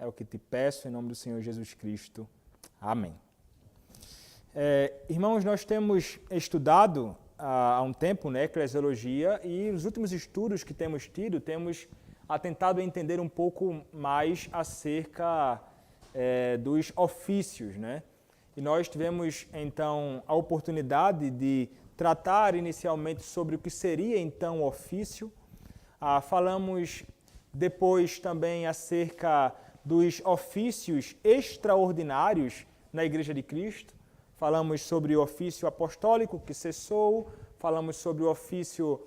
É o que te peço em nome do Senhor Jesus Cristo. Amém. Irmãos, nós temos estudado há um tempo, eclesiologia, e nos últimos estudos que temos tido, temos atentado a entender um pouco mais acerca dos ofícios, E nós tivemos, então, a oportunidade de tratar inicialmente sobre o que seria, então, o ofício. Falamos depois também acerca dos ofícios extraordinários na Igreja de Cristo. Falamos sobre o ofício apostólico que cessou, falamos sobre o ofício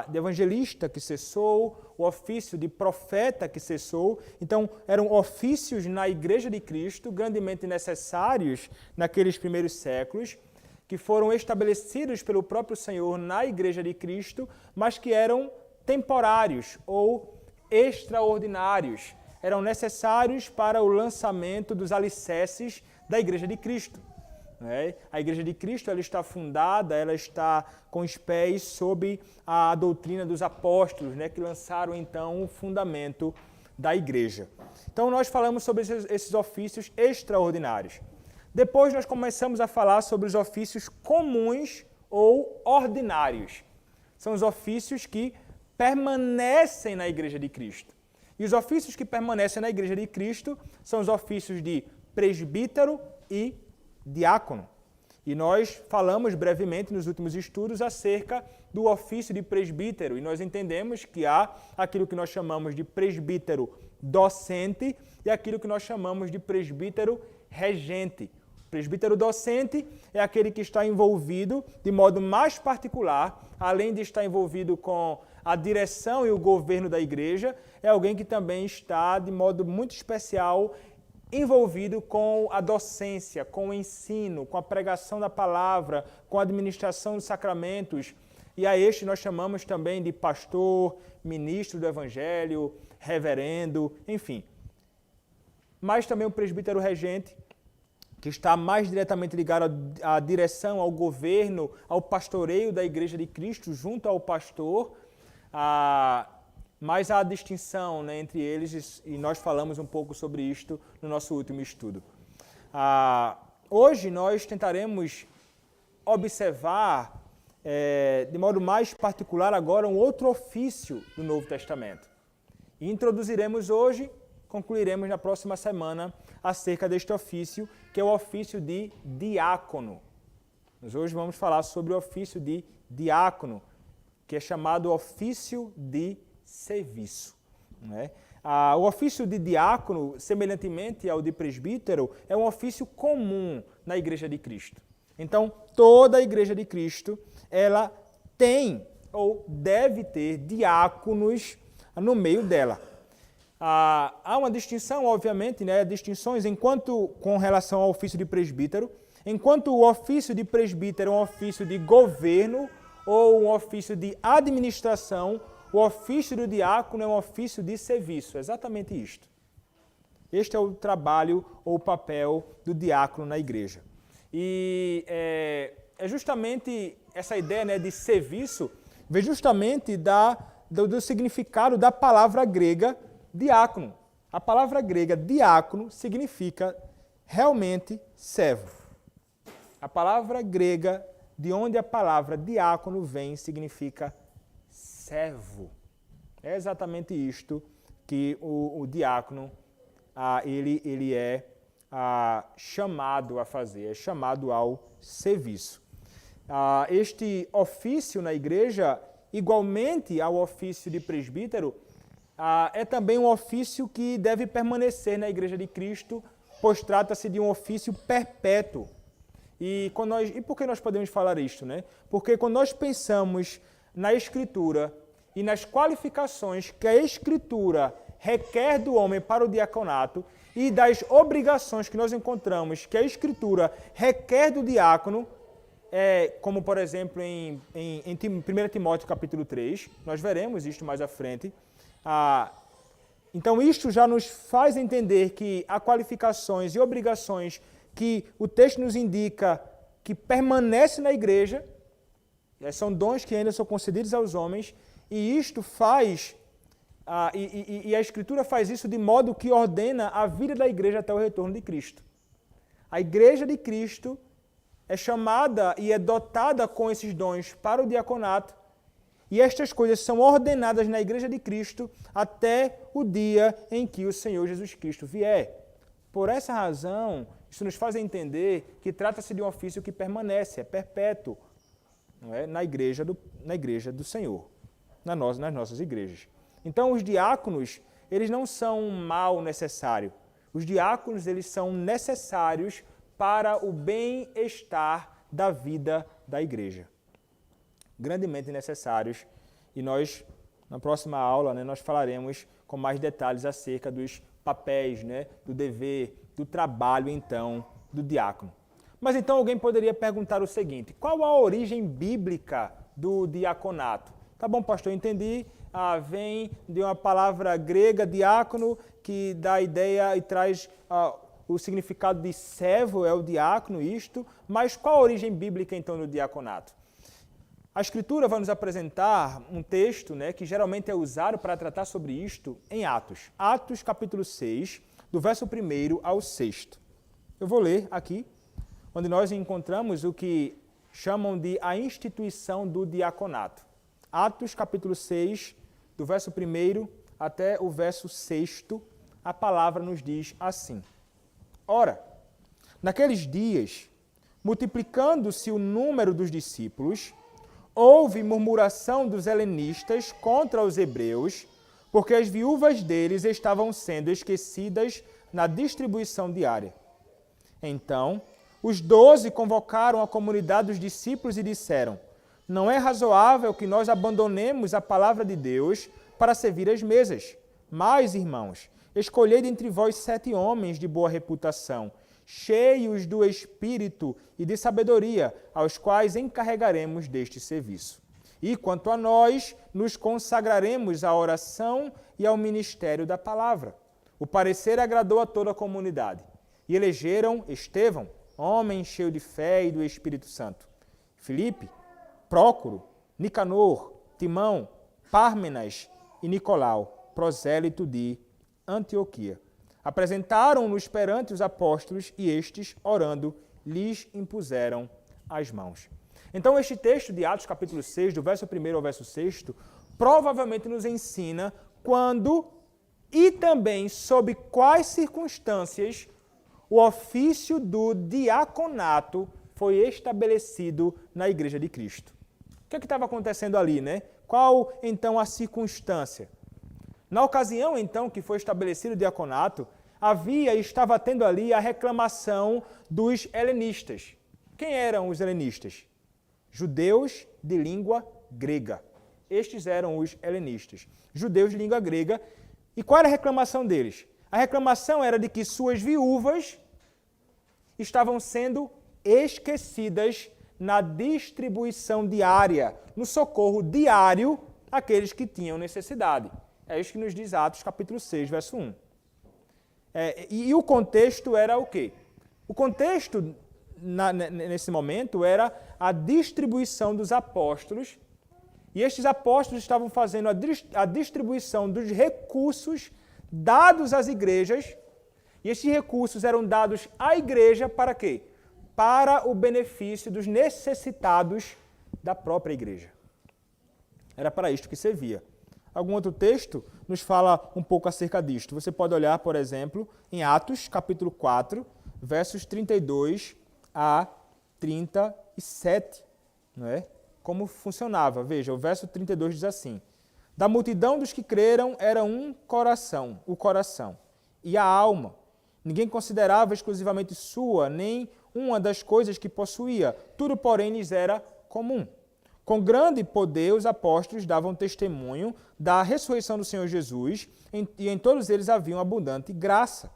de evangelista que cessou, o ofício de profeta que cessou. Então, eram ofícios na Igreja de Cristo, grandemente necessários naqueles primeiros séculos, que foram estabelecidos pelo próprio Senhor na Igreja de Cristo, mas que eram temporários ou extraordinários. Eram necessários para o lançamento dos alicerces da Igreja de Cristo. A Igreja de Cristo ela está fundada, ela está com os pés sob a doutrina dos apóstolos, que lançaram então o fundamento da Igreja. Então nós falamos sobre esses ofícios extraordinários. Depois nós começamos a falar sobre os ofícios comuns ou ordinários. São os ofícios que permanecem na Igreja de Cristo. E os ofícios que permanecem na Igreja de Cristo são os ofícios de presbítero e diácono. E nós falamos brevemente nos últimos estudos acerca do ofício de presbítero. E nós entendemos que há aquilo que nós chamamos de presbítero docente e aquilo que nós chamamos de presbítero regente. O presbítero docente é aquele que está envolvido de modo mais particular, além de estar envolvido com a direção e o governo da igreja, é alguém que também está de modo muito especial envolvido com a docência, com o ensino, com a pregação da palavra, com a administração dos sacramentos. E a este nós chamamos também de pastor, ministro do evangelho, reverendo, enfim. Mas também o presbítero regente, que está mais diretamente ligado à direção, ao governo, ao pastoreio da Igreja de Cristo, junto ao pastor, mas há a distinção entre eles, e nós falamos um pouco sobre isto no nosso último estudo. Hoje nós tentaremos observar, de modo mais particular agora, um outro ofício do Novo Testamento. E introduziremos hoje, concluiremos na próxima semana, acerca deste ofício, que é o ofício de diácono. Nós hoje vamos falar sobre o ofício de diácono, que é chamado ofício de serviço. O ofício de diácono, semelhantemente ao de presbítero, é um ofício comum na Igreja de Cristo. Então, toda a Igreja de Cristo, ela tem ou deve ter diáconos no meio dela. Há uma distinção, obviamente, distinções enquanto com relação ao ofício de presbítero, enquanto o ofício de presbítero é um ofício de governo ou um ofício de administração, o ofício do diácono é um ofício de serviço. É exatamente isto. Este é o trabalho ou o papel do diácono na igreja. E é justamente essa ideia de serviço, vem justamente do significado da palavra grega diácono. A palavra grega diácono significa realmente servo. A palavra grega, de onde a palavra diácono vem, significa servo. É exatamente isto que o diácono ele é chamado a fazer, é chamado ao serviço. Este ofício na igreja, igualmente ao ofício de presbítero, é também um ofício que deve permanecer na Igreja de Cristo, pois trata-se de um ofício perpétuo. E por que nós podemos falar isto? Porque quando nós pensamos na Escritura e nas qualificações que a Escritura requer do homem para o diaconato e das obrigações que nós encontramos que a Escritura requer do diácono, como por exemplo em 1 Timóteo capítulo 3, nós veremos isto mais à frente. Então isto já nos faz entender que há qualificações e obrigações que o texto nos indica que permanecem na igreja, são dons que ainda são concedidos aos homens, e isto faz e a Escritura faz isso de modo que ordena a vida da igreja até o retorno de Cristo. A igreja de Cristo é chamada e é dotada com esses dons para o diaconato, e estas coisas são ordenadas na igreja de Cristo até o dia em que o Senhor Jesus Cristo vier. Por essa razão, isso nos faz entender que trata-se de um ofício que permanece, é perpétuo, não é? na igreja do Senhor, nas nossas igrejas. Então, os diáconos, eles não são um mal necessário. Os diáconos, eles são necessários para o bem-estar da vida da igreja. Grandemente necessários. E nós, na próxima aula, nós falaremos com mais detalhes acerca dos papéis, do dever, do trabalho, então, do diácono. Mas então alguém poderia perguntar o seguinte: qual a origem bíblica do diaconato? Tá bom, pastor, eu entendi. Vem de uma palavra grega, diácono, que dá a ideia e traz o significado de servo, é o diácono, isto. Mas qual a origem bíblica, então, do diaconato? A Escritura vai nos apresentar um texto que geralmente é usado para tratar sobre isto em Atos. Atos, capítulo 6, do verso 1 ao 6. Eu vou ler aqui, onde nós encontramos o que chamam de a instituição do diaconato. Atos, capítulo 6, do verso 1 até o verso 6, a palavra nos diz assim: Ora, naqueles dias, multiplicando-se o número dos discípulos, houve murmuração dos helenistas contra os hebreus, porque as viúvas deles estavam sendo esquecidas na distribuição diária. Então, os 12 convocaram a comunidade dos discípulos e disseram: Não é razoável que nós abandonemos a palavra de Deus para servir as mesas. Mas, irmãos, escolhei dentre vós 7 homens de boa reputação, cheios do Espírito e de sabedoria, aos quais encarregaremos deste serviço. E, quanto a nós, nos consagraremos à oração e ao ministério da palavra. O parecer agradou a toda a comunidade. E elegeram Estevão, homem cheio de fé e do Espírito Santo, Filipe, Prócoro, Nicanor, Timão, Pármenas e Nicolau, prosélito de Antioquia. Apresentaram-nos perante os apóstolos e estes, orando, lhes impuseram as mãos. Então, este texto de Atos, capítulo 6, do verso 1 ao verso 6, provavelmente nos ensina quando e também sob quais circunstâncias o ofício do diaconato foi estabelecido na Igreja de Cristo. O que estava acontecendo ali, Qual, então, a circunstância? Na ocasião, então, que foi estabelecido o diaconato, havia e estava tendo ali a reclamação dos helenistas. Quem eram os helenistas? Judeus de língua grega. Estes eram os helenistas. Judeus de língua grega. E qual era a reclamação deles? A reclamação era de que suas viúvas estavam sendo esquecidas na distribuição diária, no socorro diário àqueles que tinham necessidade. É isso que nos diz Atos, capítulo 6, verso 1. E o contexto era o quê? O contexto, nesse momento, era a distribuição dos apóstolos, e estes apóstolos estavam fazendo a distribuição dos recursos dados às igrejas, e estes recursos eram dados à igreja para quê? Para o benefício dos necessitados da própria igreja. Era para isto que servia. Algum outro texto nos fala um pouco acerca disto. Você pode olhar, por exemplo, em Atos, capítulo 4, versos 32 a 37, Como funcionava. Veja, o verso 32 diz assim: Da multidão dos que creram era um coração, o coração, e a alma. Ninguém considerava exclusivamente sua, nem uma das coisas que possuía. Tudo, porém, lhes era comum. Com grande poder, os apóstolos davam testemunho da ressurreição do Senhor Jesus, e em todos eles havia uma abundante graça.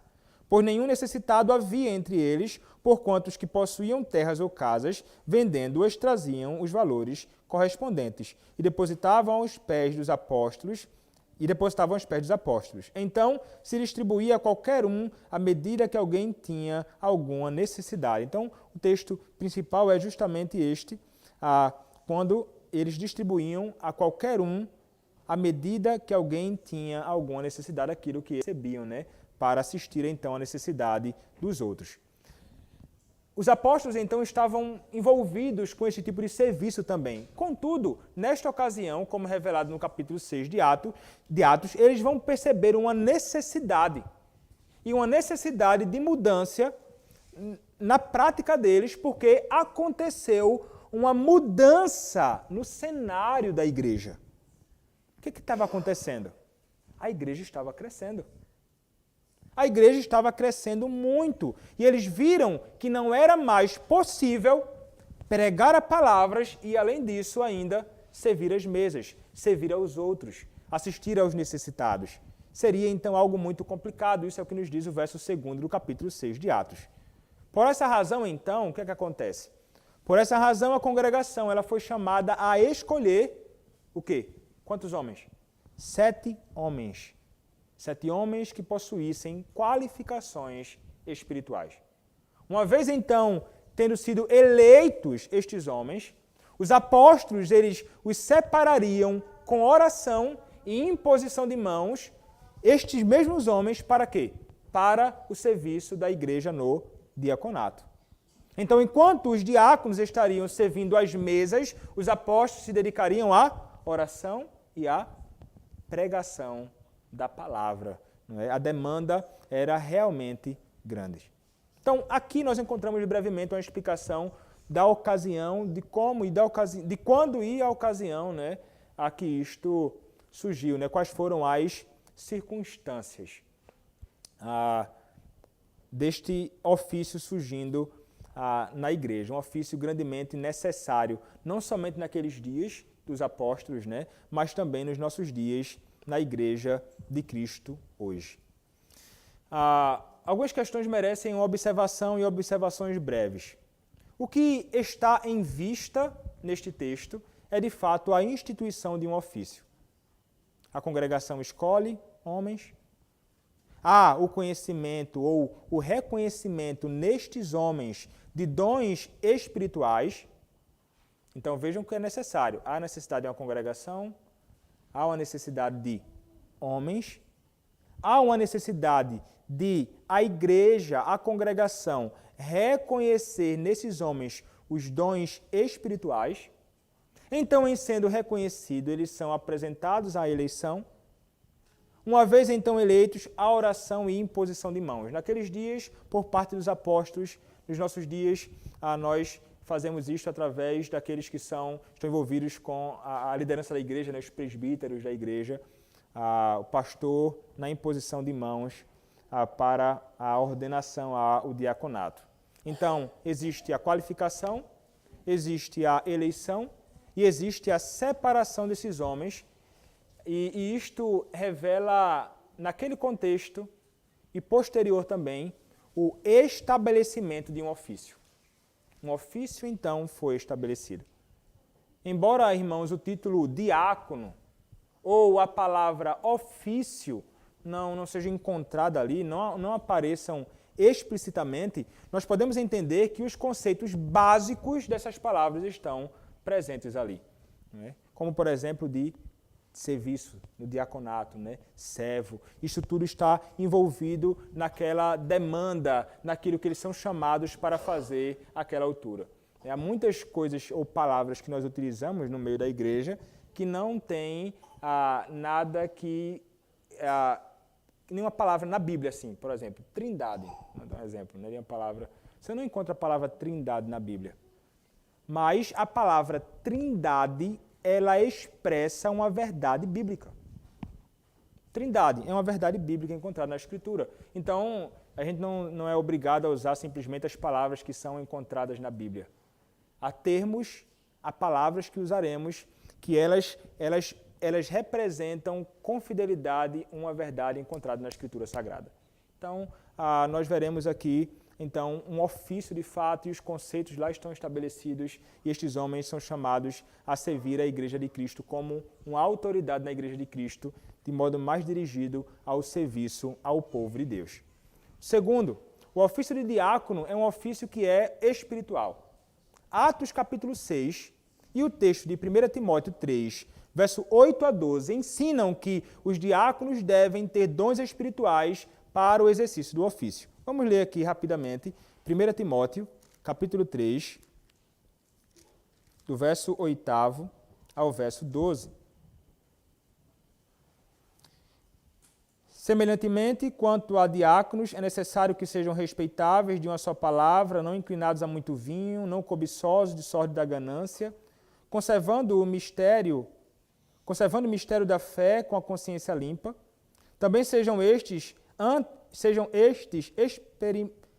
Pois nenhum necessitado havia entre eles, porquanto os que possuíam terras ou casas, vendendo-as, traziam os valores correspondentes, e depositavam aos pés dos apóstolos, Então, se distribuía a qualquer um à medida que alguém tinha alguma necessidade. Então, o texto principal é justamente este, quando eles distribuíam a qualquer um à medida que alguém tinha alguma necessidade daquilo que recebiam, né, para assistir então à necessidade dos outros. Os apóstolos então estavam envolvidos com esse tipo de serviço também. Contudo, nesta ocasião, como revelado no capítulo 6 de Atos, eles vão perceber uma necessidade. E uma necessidade de mudança na prática deles, porque aconteceu uma mudança no cenário da igreja. O que estava acontecendo? A igreja estava crescendo. A igreja estava crescendo muito. E eles viram que não era mais possível pregar a palavras e, além disso, ainda servir as mesas, servir aos outros, assistir aos necessitados. Seria, então, algo muito complicado. Isso é o que nos diz o verso 2 do capítulo 6 de Atos. Por essa razão, então, o que é que acontece? Por essa razão, a congregação ela foi chamada a escolher o quê? Quantos homens? 7 homens. 7 homens que possuíssem qualificações espirituais. Uma vez, então, tendo sido eleitos estes homens, os apóstolos eles os separariam com oração e imposição de mãos, estes mesmos homens, para quê? Para o serviço da igreja no diaconato. Então, enquanto os diáconos estariam servindo às mesas, os apóstolos se dedicariam à oração e à pregação da palavra. Não é? A demanda era realmente grande. Então, aqui nós encontramos brevemente uma explicação da ocasião, de como e de quando e a ocasião, né, a que isto surgiu, né, quais foram as circunstâncias deste ofício surgindo na igreja, um ofício grandemente necessário, não somente naqueles dias dos apóstolos, né, mas também nos nossos dias na igreja de Cristo hoje. Algumas questões merecem uma observação e observações breves. O que está em vista neste texto é, de fato, a instituição de um ofício. A congregação escolhe homens. Há o conhecimento ou o reconhecimento nestes homens de dons espirituais. Então vejam que é necessário. Há necessidade de uma congregação, há uma necessidade de homens, há uma necessidade de a igreja, a congregação, reconhecer nesses homens os dons espirituais. Então, em sendo reconhecido, eles são apresentados à eleição. Uma vez então eleitos, a oração e imposição de mãos. Naqueles dias, por parte dos apóstolos, nos nossos dias, nós fazemos isto através daqueles que estão envolvidos com a liderança da igreja, né, os presbíteros da igreja, o pastor na imposição de mãos para a ordenação ao diaconato. Então, existe a qualificação, existe a eleição e existe a separação desses homens. E isto revela, naquele contexto e posterior também, o estabelecimento de um ofício. Um ofício, então, foi estabelecido. Embora, irmãos, o título diácono ou a palavra ofício não seja encontrada ali, não apareçam explicitamente, nós podemos entender que os conceitos básicos dessas palavras estão presentes ali. Né? Como, por exemplo, de serviço, no diaconato, né? Servo. Isso tudo está envolvido naquela demanda, naquilo que eles são chamados para fazer àquela altura. Há muitas coisas ou palavras que nós utilizamos no meio da igreja que não tem nada que... nenhuma palavra na Bíblia, assim, por exemplo, trindade, vou dar um exemplo, né? Uma palavra, você não encontra a palavra trindade na Bíblia. Mas a palavra trindade, ela expressa uma verdade bíblica. Trindade é uma verdade bíblica encontrada na Escritura. Então, a gente não é obrigado a usar simplesmente as palavras que são encontradas na Bíblia. Há termos, há palavras que usaremos, que elas representam com fidelidade uma verdade encontrada na Escritura Sagrada. Então, nós veremos aqui, então, um ofício de fato e os conceitos lá estão estabelecidos e estes homens são chamados a servir a Igreja de Cristo como uma autoridade na Igreja de Cristo, de modo mais dirigido ao serviço ao povo de Deus. Segundo, o ofício de diácono é um ofício que é espiritual. Atos capítulo 6 e o texto de 1 Timóteo 3, verso 8 a 12, ensinam que os diáconos devem ter dons espirituais para o exercício do ofício. Vamos ler aqui rapidamente 1 Timóteo, capítulo 3, do verso 8º ao verso 12. Semelhantemente, quanto a diáconos, é necessário que sejam respeitáveis de uma só palavra, não inclinados a muito vinho, não cobiçosos de sorte da ganância, conservando o mistério da fé com a consciência limpa. Também sejam estes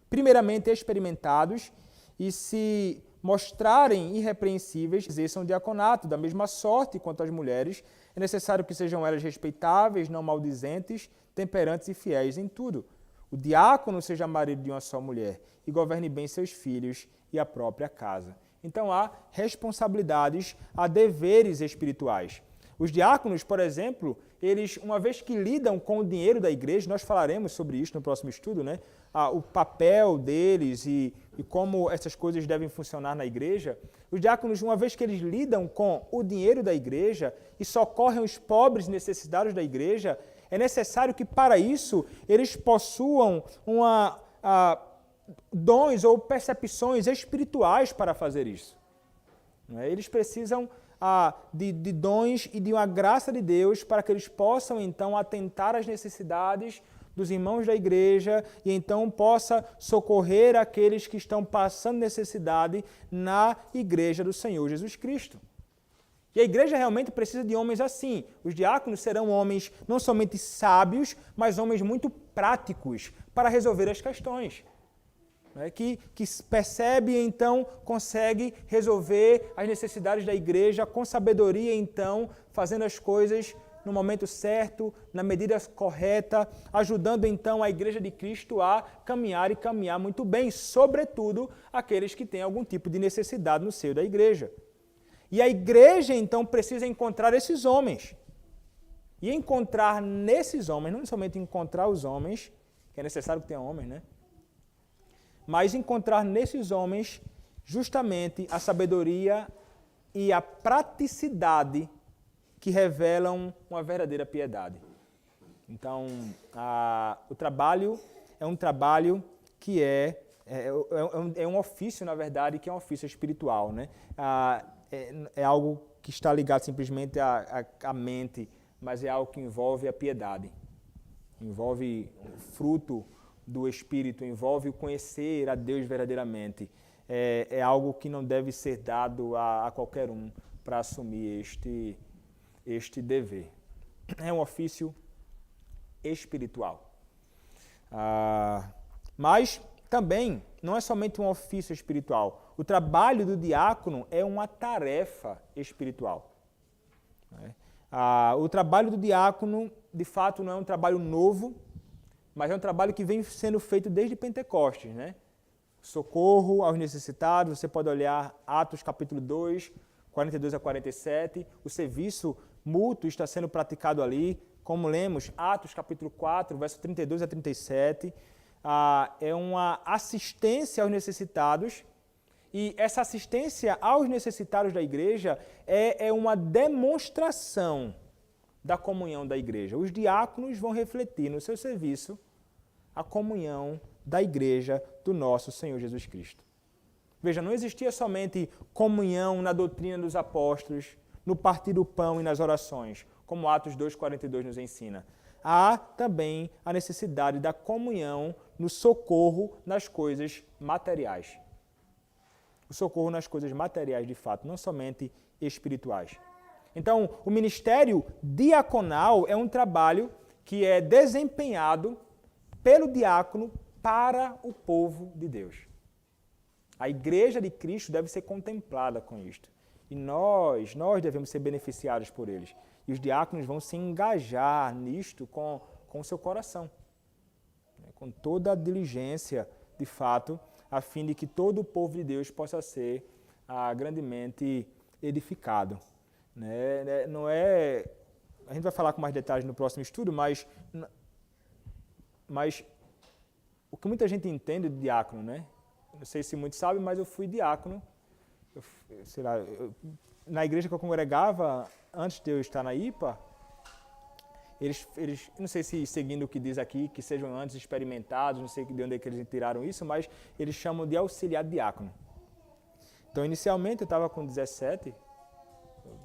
primeiramente experimentados e se mostrarem irrepreensíveis, exerçam diaconato, da mesma sorte quanto as mulheres. É necessário que sejam elas respeitáveis, não maldizentes, temperantes e fiéis em tudo. O diácono seja marido de uma só mulher e governe bem seus filhos e a própria casa. Então há responsabilidades, há deveres espirituais. Os diáconos, por exemplo, eles, uma vez que lidam com o dinheiro da igreja, nós falaremos sobre isso no próximo estudo, né? O papel deles e como essas coisas devem funcionar na igreja. Os diáconos, uma vez que eles lidam com o dinheiro da igreja e socorrem os pobres necessitados da igreja, é necessário que, para isso, eles possuam dons ou percepções espirituais para fazer isso. Eles precisam de dons e de uma graça de Deus para que eles possam, então, atentar às necessidades dos irmãos da igreja e, então, possa socorrer aqueles que estão passando necessidade na igreja do Senhor Jesus Cristo. E a igreja realmente precisa de homens assim. Os diáconos serão homens não somente sábios, mas homens muito práticos para resolver as questões. Que percebe e então consegue resolver as necessidades da igreja com sabedoria, então, fazendo as coisas no momento certo, na medida correta, ajudando então a igreja de Cristo a caminhar e caminhar muito bem, sobretudo aqueles que têm algum tipo de necessidade no seio da igreja. E a igreja, então, precisa encontrar esses homens. E encontrar nesses homens, não somente encontrar os homens, que é necessário que tenha homens, né? Mas encontrar nesses homens justamente a sabedoria e a praticidade que revelam uma verdadeira piedade. Então, o trabalho é um trabalho que é um ofício, na verdade, que é um ofício espiritual, né? É algo que está ligado simplesmente à mente, mas é algo que envolve a piedade, envolve o fruto do Espírito, envolve o conhecer a Deus verdadeiramente. É algo que não deve ser dado a qualquer um para assumir este dever. É um ofício espiritual. Mas também não é somente um ofício espiritual. O trabalho do diácono é uma tarefa espiritual. O trabalho do diácono, de fato, não é um trabalho novo, mas é um trabalho que vem sendo feito desde Pentecostes, né? Socorro aos necessitados, você pode olhar Atos capítulo 2, 42 a 47, o serviço mútuo está sendo praticado ali, como lemos, Atos capítulo 4, verso 32 a 37, é uma assistência aos necessitados, e essa assistência aos necessitados da igreja é uma demonstração da comunhão da igreja. Os diáconos vão refletir no seu serviço a comunhão da igreja do nosso Senhor Jesus Cristo. Veja, não existia somente comunhão na doutrina dos apóstolos, no partir do pão e nas orações, como Atos 2,42 nos ensina. Há também a necessidade da comunhão no socorro nas coisas materiais. O socorro nas coisas materiais, de fato, não somente espirituais. Então, o ministério diaconal é um trabalho que é desempenhado pelo diácono para o povo de Deus. A igreja de Cristo deve ser contemplada com isto. E nós devemos ser beneficiados por eles. E os diáconos vão se engajar nisto com o seu coração, com toda a diligência, de fato, a fim de que todo o povo de Deus possa ser grandemente edificado. Não é, a gente vai falar com mais detalhes no próximo estudo, mas o que muita gente entende de diácono, né? Não sei se muitos sabem, mas eu fui diácono. Na igreja que eu congregava, antes de eu estar na IPA, eles, não sei se seguindo o que diz aqui, que sejam antes experimentados, não sei de onde é que eles tiraram isso, mas eles chamam de auxiliar diácono. Então, inicialmente, eu estava com 17,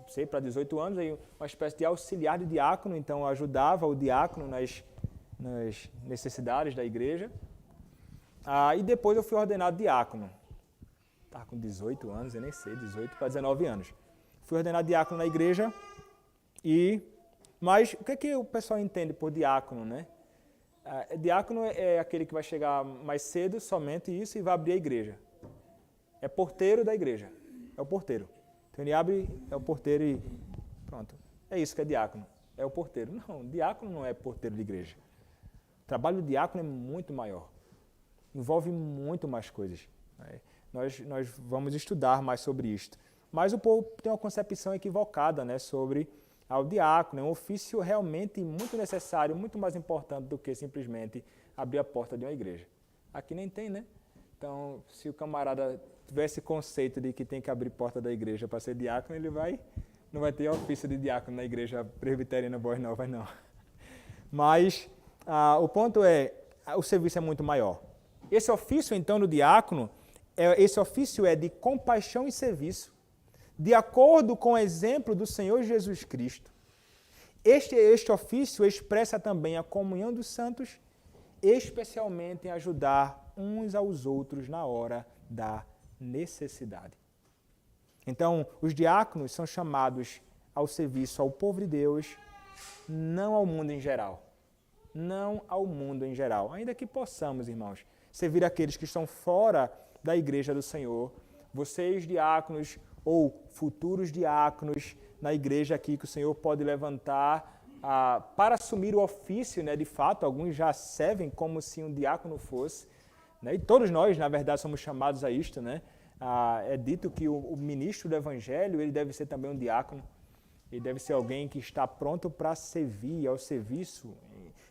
sei, para 18 anos, aí uma espécie de auxiliar de diácono, então eu ajudava o diácono nas necessidades da igreja. E depois eu fui ordenado diácono. Estava com 18 anos, eu nem sei, 18 para 19 anos. Fui ordenado diácono na igreja, mas o que o pessoal entende por diácono, né? Diácono é aquele que vai chegar mais cedo, somente isso, e vai abrir a igreja. É porteiro da igreja, é o porteiro. Então ele abre, é o porteiro e pronto. É isso que é diácono, é o porteiro. Não, diácono não é porteiro de igreja. O trabalho do diácono é muito maior, envolve muito mais coisas. Nós vamos estudar mais sobre isto. Mas o povo tem uma concepção equivocada, né, sobre o diácono. É um ofício realmente muito necessário, muito mais importante do que simplesmente abrir a porta de uma igreja. Aqui nem tem, né? Então, se o camarada tivesse conceito de que tem que abrir porta da igreja para ser diácono, ele não vai ter ofício de diácono na igreja presbiteriana Boas Novas, não. Mas o ponto é, o serviço é muito maior. Esse ofício, então, do diácono, esse ofício é de compaixão e serviço, de acordo com o exemplo do Senhor Jesus Cristo. Este ofício expressa também a comunhão dos santos, especialmente em ajudar uns aos outros na hora da necessidade. Então, os diáconos são chamados ao serviço ao povo de Deus, não ao mundo em geral. Não ao mundo em geral. Ainda que possamos, irmãos, servir aqueles que estão fora da igreja do Senhor, vocês diáconos ou futuros diáconos na igreja aqui que o Senhor pode levantar para assumir o ofício, né? De fato, alguns já servem como se um diácono fosse, né? E todos nós, na verdade, somos chamados a isto, né? É dito que o ministro do Evangelho, ele deve ser também um diácono, ele deve ser alguém que está pronto para servir ao serviço,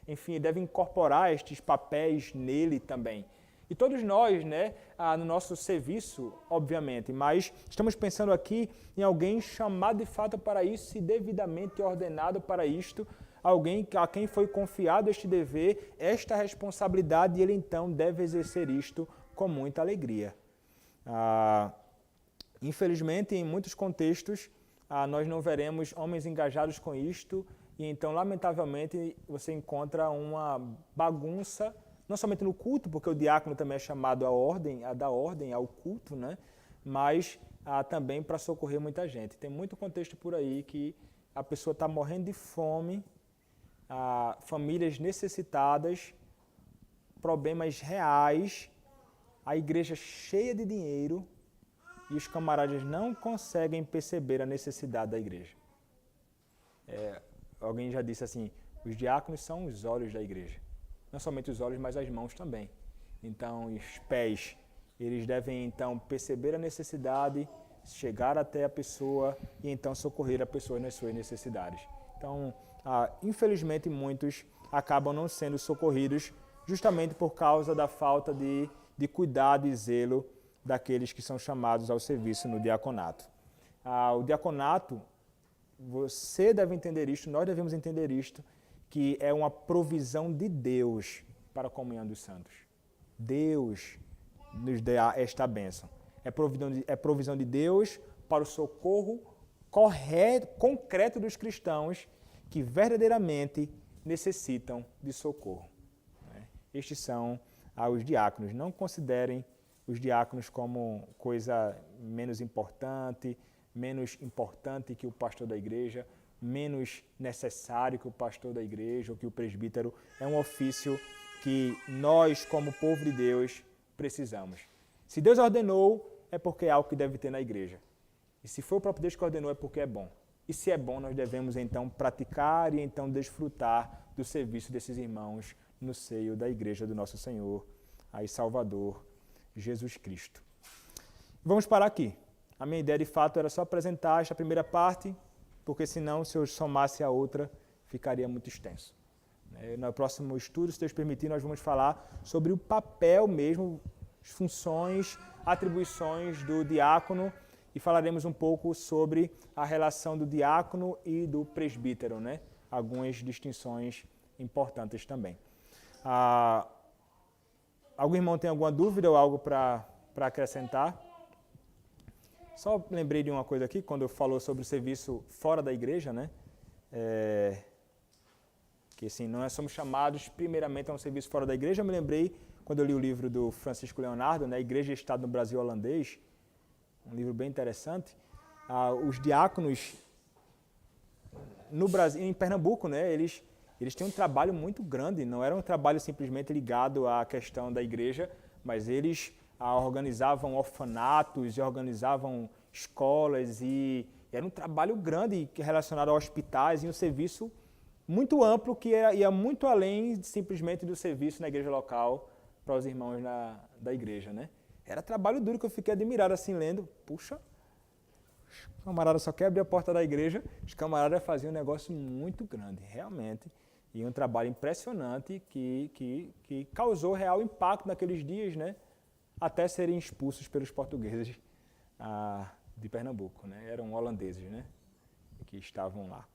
enfim, ele deve incorporar estes papéis nele também. E todos nós, né, no nosso serviço, obviamente, mas estamos pensando aqui em alguém chamado de fato para isso e devidamente ordenado para isto, alguém a quem foi confiado este dever, esta responsabilidade, e ele então deve exercer isto com muita alegria. Infelizmente, em muitos contextos, nós não veremos homens engajados com isto, e então, lamentavelmente, você encontra uma bagunça, não somente no culto, porque o diácono também é chamado a dar ordem ao culto, né? Mas também para socorrer muita gente. Tem muito contexto por aí que a pessoa está morrendo de fome, famílias necessitadas, problemas reais, a igreja cheia de dinheiro e os camaradas não conseguem perceber a necessidade da igreja. Alguém já disse assim, os diáconos são os olhos da igreja. Não somente os olhos, mas as mãos também. Então, os pés, eles devem então perceber a necessidade, chegar até a pessoa e então socorrer a pessoa nas suas necessidades. Então, infelizmente, muitos acabam não sendo socorridos justamente por causa da falta de cuidado e zelo daqueles que são chamados ao serviço no diaconato. O diaconato, você deve entender isto, nós devemos entender isto, que é uma provisão de Deus para a comunhão dos santos. Deus nos dá esta bênção. É provisão de Deus para o socorro concreto dos cristãos que verdadeiramente necessitam de socorro. Estes são os diáconos. Não considerem os diáconos como coisa menos importante que o pastor da igreja, menos necessário que o pastor da igreja ou que o presbítero. É um ofício que nós, como povo de Deus, precisamos. Se Deus ordenou, é porque é algo que deve ter na igreja. E se foi o próprio Deus que ordenou, é porque é bom. E se é bom, nós devemos então praticar e então desfrutar do serviço desses irmãos no seio da igreja do nosso Senhor e Salvador, Jesus Cristo. Vamos parar aqui. A minha ideia, de fato, era só apresentar esta primeira parte, porque senão, se eu somasse a outra, ficaria muito extenso. No próximo estudo, se Deus permitir, nós vamos falar sobre o papel mesmo, as funções, atribuições do diácono e falaremos um pouco sobre a relação do diácono e do presbítero, né? Algumas distinções importantes também. Algum irmão tem alguma dúvida ou algo para acrescentar? Só lembrei de uma coisa aqui, quando eu falou sobre o serviço fora da igreja, né? Que assim, nós somos chamados primeiramente a um serviço fora da igreja. Eu me lembrei, quando eu li o livro do Francisco Leonardo, né? Igreja e Estado no Brasil Holandês, um livro bem interessante. Os diáconos no Brasil, em Pernambuco, né? Eles têm um trabalho muito grande, não era um trabalho simplesmente ligado à questão da igreja, mas eles organizavam orfanatos, organizavam escolas e era um trabalho grande relacionado a hospitais e um serviço muito amplo que ia muito além simplesmente do serviço na igreja local para os irmãos da igreja, né? Era trabalho duro que eu fiquei admirado assim lendo. Puxa, os camaradas só querem abrir a porta da igreja, os camaradas faziam um negócio muito grande, realmente. E um trabalho impressionante que causou real impacto naqueles dias, né? Até serem expulsos pelos portugueses de Pernambuco, né? Eram holandeses, né? Que estavam lá.